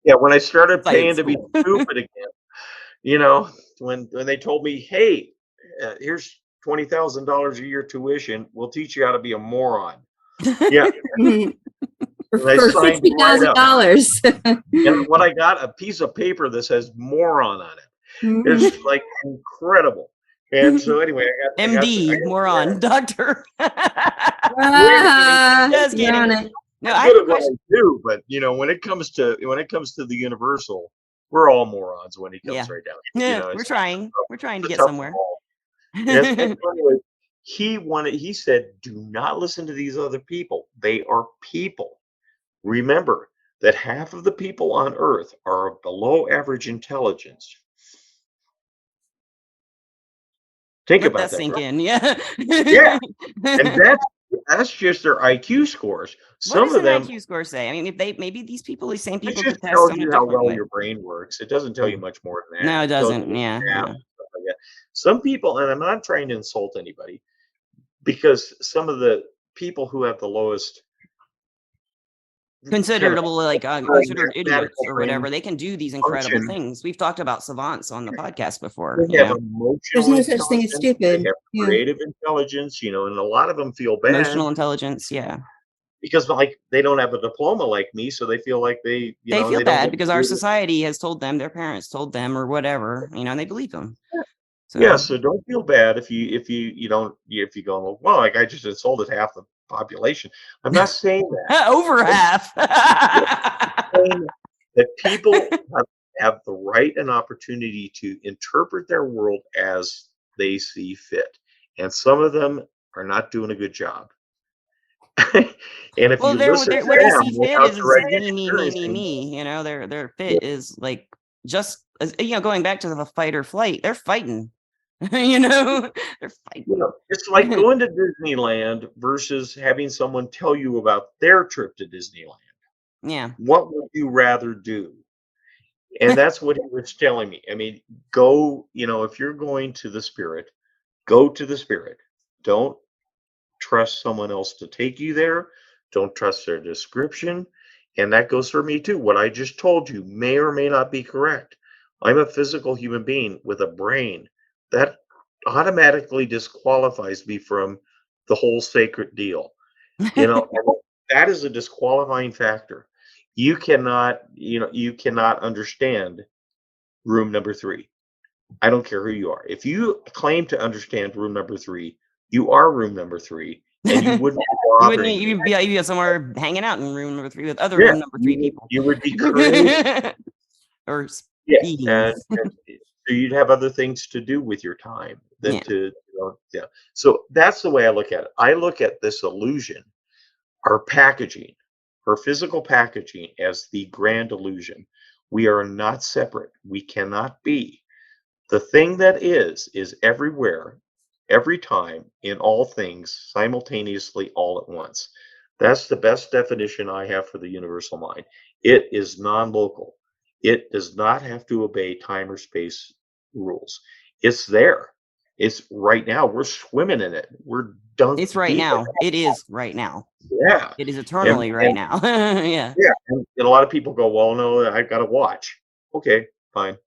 Yeah, when I started paying to be stupid again, when they told me, hey, here's $20,000 a year tuition, we'll teach you how to be a moron. Yeah. For $50,000. And when I got a piece of paper that says moron on it, it's like incredible. And so anyway, I got MD, moron, doctor. Just kidding. No, I do, but when it comes to the universal, we're all morons when it comes right down. Yeah, we're trying to get somewhere. Anyway, he said, do not listen to these other people. They are people. Remember that half of the people on Earth are of below average intelligence. Think about that. Sink in, yeah. Yeah, and that's just their IQ scores. Some of them IQ scores say. I mean, maybe these people, these same people, just tells you how well your brain works. It doesn't tell you much more than that. No, it doesn't. Yeah. Some people, and I'm not trying to insult anybody, because some of the people who have the lowest considered idiots or whatever, they can do these incredible things. We've talked about savants on the podcast before. There's no such thing as stupid. They have creative intelligence, and a lot of them feel bad. Emotional intelligence, yeah. Because they don't have a diploma like me, so they feel like they feel bad because our society has told them, their parents told them, or whatever, and they believe them. So don't feel bad if you go, well, like I just insulted half the population. I'm not saying that. Over half. That people have the right and opportunity to interpret their world as they see fit, and some of them are not doing a good job. And if you listen to what them, they see fit is me. Their fit is like just going back to the fight or flight. They're fighting. They're fighting. It's like going to Disneyland versus having someone tell you about their trip to Disneyland. Yeah. What would you rather do? And that's what he was telling me. I mean, go, if you're going to the Spirit, go to the Spirit. Don't trust someone else to take you there. Don't trust their description. And that goes for me too. What I just told you may or may not be correct. I'm a physical human being with a brain. That automatically disqualifies me from the whole sacred deal. That is a disqualifying factor. You cannot understand room number 3. I don't care who you are. If you claim to understand room number 3, you are room number 3, and you wouldn't be You wouldn't. bothering me. You'd be somewhere hanging out in room number 3 with other Yeah, room number 3 people. You would be crazy. Or Yeah, beings. and so you'd have other things to do with your time than Yeah. to, yeah. So that's the way I look at it. I look at this illusion, our packaging, our physical packaging, as the grand illusion. We are not separate. We cannot be. The thing that is everywhere, every time, in all things, simultaneously, all at once. That's the best definition I have for the universal mind. It is non-local. It does not have to obey time or space rules. It's there. It's right now. We're swimming in it. We're dunked It's right deep in now. It is right now. it. Yeah. It is eternally right now. Yeah. Yeah. And a lot of people go, well, no, I've got to watch. Okay, fine.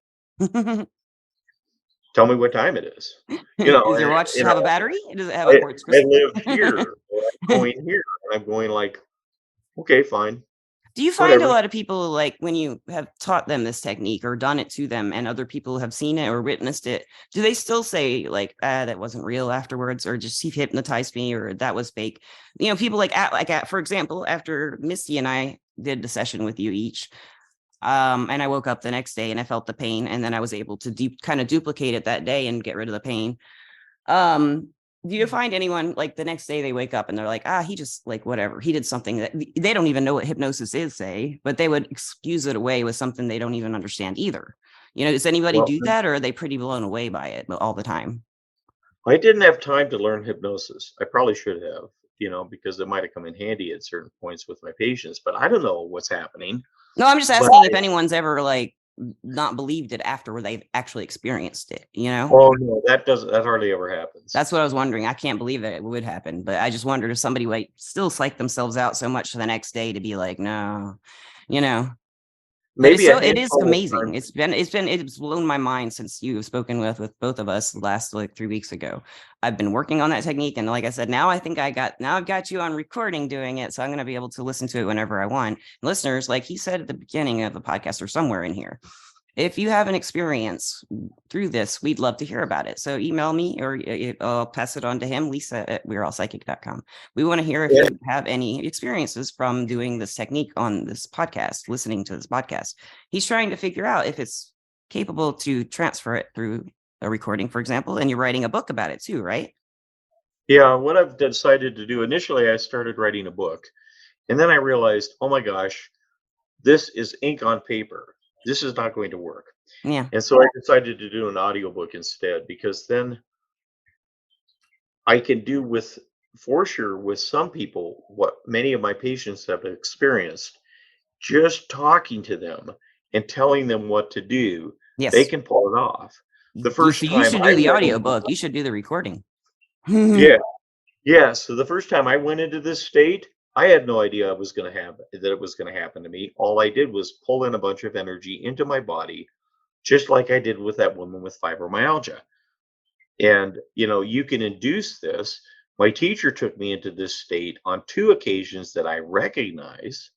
Tell me what time it is. Does your watch have a battery? Does it have a quartz I crystal? live here. Or I'm going here. And I'm going like, okay, fine. Do you find Whatever. a lot of people, like, when you have taught them this technique or done it to them and other people have seen it or witnessed it, do they still say like, that wasn't real afterwards, or just he hypnotized me, or that was fake? People for example, after Misty and I did the session with you each, and I woke up the next day and I felt the pain, and then I was able to kind of duplicate it that day and get rid of the pain. Do you find anyone like the next day they wake up and they're like, he just like whatever, he did something that they don't even know what hypnosis is, say, but they would excuse it away with something they don't even understand either? Does anybody do that, or are they pretty blown away by it all the time? I didn't have time to learn hypnosis. I probably should have, because it might have come in handy at certain points with my patients, but I don't know what's happening. No, I'm just asking if anyone's ever like not believed it after they've actually experienced it, Oh no, that hardly ever happens. That's what I was wondering. I can't believe that it would happen, but I just wondered if somebody would still psych themselves out so much for the next day to be like, no, Maybe it is amazing. It's blown my mind since you've spoken with both of us last like 3 weeks ago. I've been working on that technique, and like I said, now I've got you on recording doing it, so I'm going to be able to listen to it whenever I want. Listeners, like he said at the beginning of the podcast or somewhere in here, if you have an experience through this, we'd love to hear about it. So email me, or I'll pass it on to him, Lisa at we'reallpsychic.com. We want to hear if you have any experiences from doing this technique on this podcast, listening to this podcast. He's trying to figure out if it's capable to transfer it through a recording, for example, and you're writing a book about it too, right? Yeah, what I've decided to do, initially I started writing a book, and then I realized, oh my gosh, this is ink on paper. This is not going to work. Yeah. And so I decided to do an audiobook instead, because then I can do for sure with some people what many of my patients have experienced. Just talking to them and telling them what to do, they can pull it off. The first time you should do the audiobook. You should do the recording. Yeah. So the first time I went into this state, I had no idea it was going to happen to me. All I did was pull in a bunch of energy into my body, just like I did with that woman with fibromyalgia. And, you can induce this. My teacher took me into this state on 2 occasions that I recognize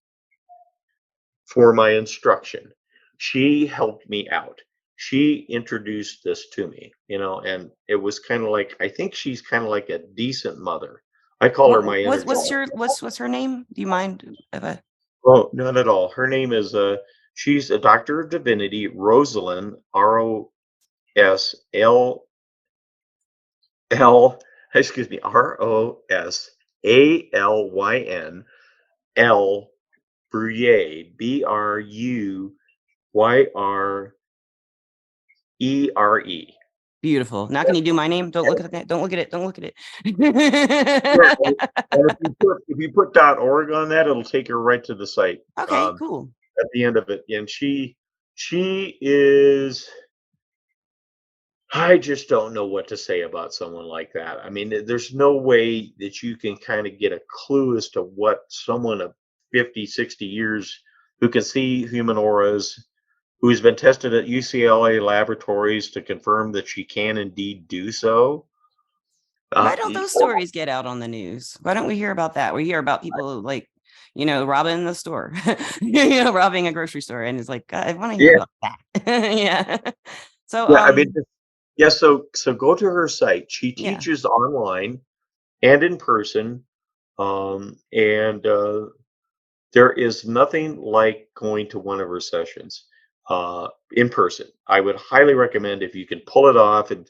for my instruction. She helped me out. She introduced this to me, and it was kind of like, I think she's kind of like a decent mother. I call her my what's her name? Do you mind if I? Oh, not at all. Her name is she's a doctor of divinity, Rosalind, ROSALYN L Bruyere, BRUYRERE. Beautiful. Now, can you do my name? Don't look at it. Don't look at it. Don't look at it. If you put .org on that, it'll take her right to the site. Okay, cool. At the end of it, and she is. I just don't know what to say about someone like that. I mean, there's no way that you can kind of get a clue as to what someone of 50, 60 years who can see human auras, who's been tested at UCLA laboratories to confirm that she can indeed do so. Why don't those stories get out on the news? Why don't we hear about that? We hear about people like, robbing the store, robbing a grocery store. And it's like, I want to hear about that. Yeah. So, so go to her site. She teaches online and in person And there is nothing like going to one of her sessions in person. I would highly recommend if you can pull it off. And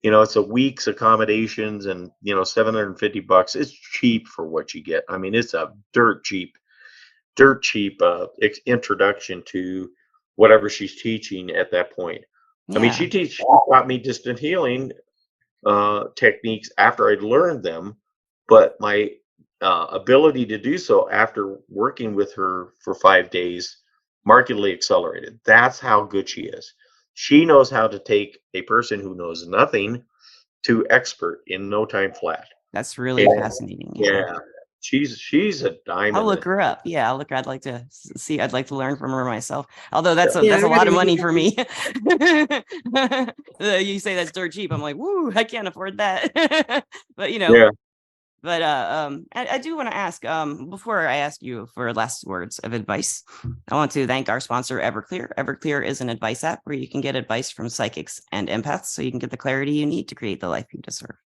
it's a week's accommodations, and $750. It's cheap for what you get. I mean, it's a dirt cheap introduction to whatever she's teaching at that point. I mean, Yeah. she taught me distant healing techniques after I'd learned them, but my ability to do so after working with her for 5 days markedly accelerated. That's how good she is. She knows how to take a person who knows nothing to expert in no time flat. That's really And fascinating. yeah, she's a diamond. I'll look her up. Yeah, I'd like to see. I'd like to learn from her myself. Although that's Yeah, a I lot of gotta money get for me. You say that's dirt cheap. I'm like, woo, I can't afford that. But Yeah. But I do want to ask, before I ask you for last words of advice, I want to thank our sponsor, Everclear. Everclear is an advice app where you can get advice from psychics and empaths, so you can get the clarity you need to create the life you deserve.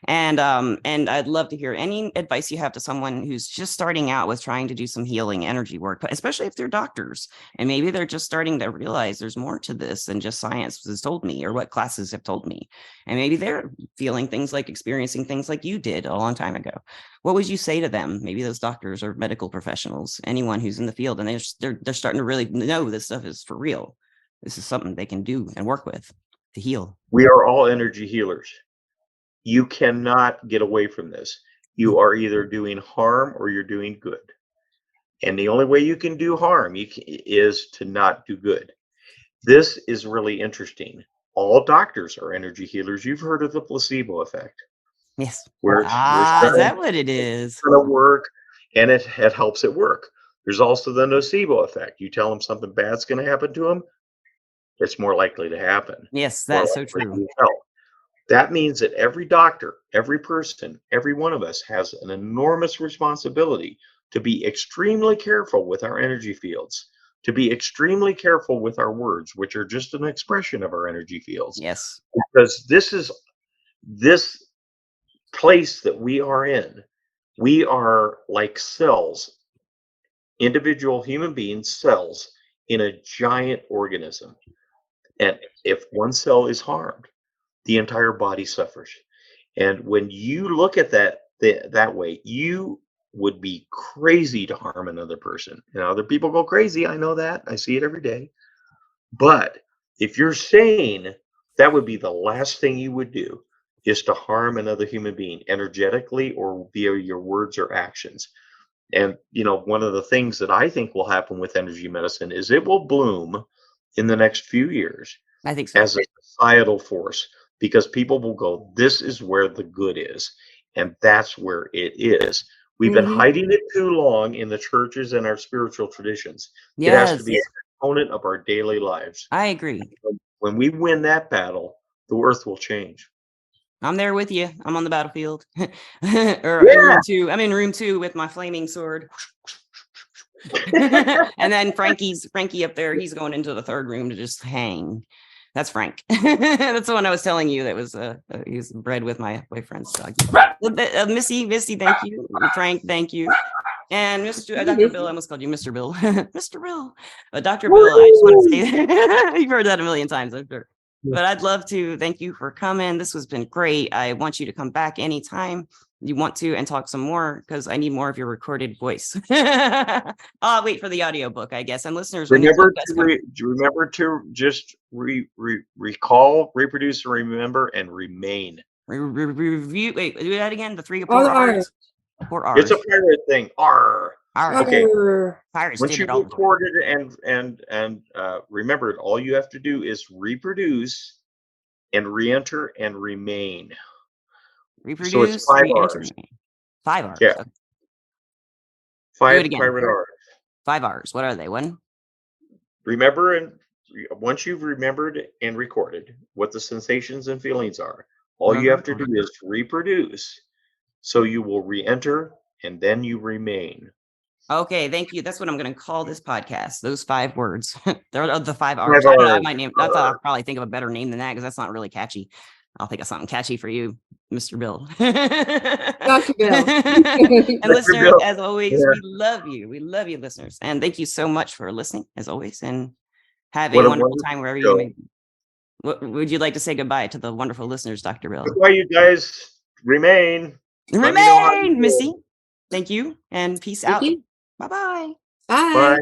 And I'd love to hear any advice you have to someone who's just starting out with trying to do some healing energy work, but especially if they're doctors and maybe they're just starting to realize there's more to this than just science has told me or what classes have told me. And maybe they're feeling things like experiencing things like you did a long time ago. What would you say to them? Maybe those doctors or medical professionals, anyone who's in the field, and they're starting to really know this stuff is for real. This is something they can do and work with to heal. We are all energy healers. You cannot get away from this. You are either doing harm or you're doing good. And the only way you can do harm is to not do good. This is really interesting. All doctors are energy healers. You've heard of the placebo effect, Yes. where Is it's that what it is? going to work, and it helps it work. There's also the nocebo effect. You tell them something bad's going to happen to them, it's more likely to happen. Yes, More that's so likely true. to help. That means that every doctor, every person, every one of us has an enormous responsibility to be extremely careful with our energy fields, to be extremely careful with our words, which are just an expression of our energy fields. Yes. Because this place that we are in, we are like cells, individual human beings, cells in a giant organism. And if one cell is harmed, the entire body suffers. And when you look at that way, you would be crazy to harm another person. And other people go crazy. I know that. I see it every day. But if you're sane, that would be the last thing you would do, is to harm another human being energetically or via your words or actions. And one of the things that I think will happen with energy medicine is it will bloom in the next few years I think so. as a societal force, because people will go, this is where the good is, and that's where it is. We've been hiding it too long in the churches and our spiritual traditions. It has to be a Yes, component of our daily lives. I agree. When we win that battle, the earth will change. I'm there with you. I'm on the battlefield. Or Yeah. room 2. I'm in room 2 with my flaming sword. And then Frankie up there, he's going into the third room to just hang. That's Frank. That's the one I was telling you that was he's bred with my boyfriend's dog. Missy, thank you. Frank, thank you. And Mr. Dr. Bill, I almost called you Mr. Bill. Mr. Bill. Dr. Bill, I just want to say you've heard that a million times, I'm sure. But I'd love to thank you for coming. This has been great. I want you to come back anytime you want to and talk some more, because I need more of your recorded voice. I'll wait for the audiobook, I guess. And listeners, remember to just recall, reproduce, and remember, and remain. Review. Wait, do that again. The 4 R's. R's. 4 R's. It's a pirate thing. R. Okay. Pirates Once did you've it all. recorded and remembered, all you have to do is reproduce and re-enter and remain. Reproduce. So it's 5 re-enter, R's. remain. 5 R's. Yeah. Okay. 5 again. pirate R's. 5 R's. What are they? One. Remember, and once you've remembered and recorded what the sensations and feelings are, all you have to do is reproduce. So you will re-enter and then you remain. Okay, thank you. That's what I'm going to call this podcast. Those 5 words. They're the 5 R's. I might name. I'll probably think of a better name than that, because that's not really catchy. I'll think of something catchy for you, Mr. Bill. Dr. Bill. And listeners, Bill. as always, Yeah. we love you. We love you, listeners. And thank you so much for listening, as always. And have What a a wonderful wonderful time wherever show. you may be. What would you like to say goodbye to the wonderful listeners, Dr. Bill? That's why you guys remain. Let me know how you Remain, feel. Missy. Thank you and peace Thank out. you. Bye-bye. Bye. Bye.